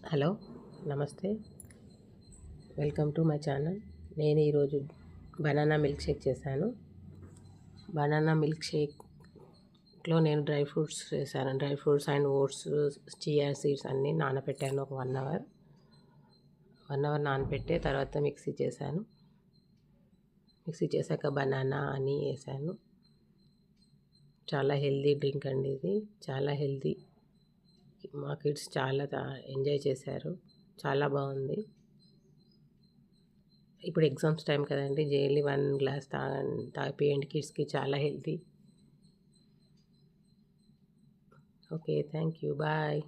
Hello, నమస్తే. Welcome to my channel. నేను ఈరోజు బనానా మిల్క్ షేక్ చేశాను. బనానా మిల్క్ షేక్లో నేను డ్రై ఫ్రూట్స్ వేసాను. Dry fruits and oats, chia seeds అన్నీ నానబెట్టాను. ఒక 1 అవర్ నానబెట్టే తర్వాత మిక్సీ చేశాను. మిక్సీ చేశాక బనానా అని వేసాను. చాలా హెల్దీ డ్రింక్ అండి ఇది. చాలా హెల్దీ. మా కిడ్స్ చాలా ఎంజాయ్ చేశారు. చాలా బాగుంది. ఇప్పుడు ఎగ్జామ్స్ టైం కదండి, డైలీ 1 గ్లాస్ తాగిపియండి. కిడ్స్కి చాలా healthy. Okay, thank you, bye.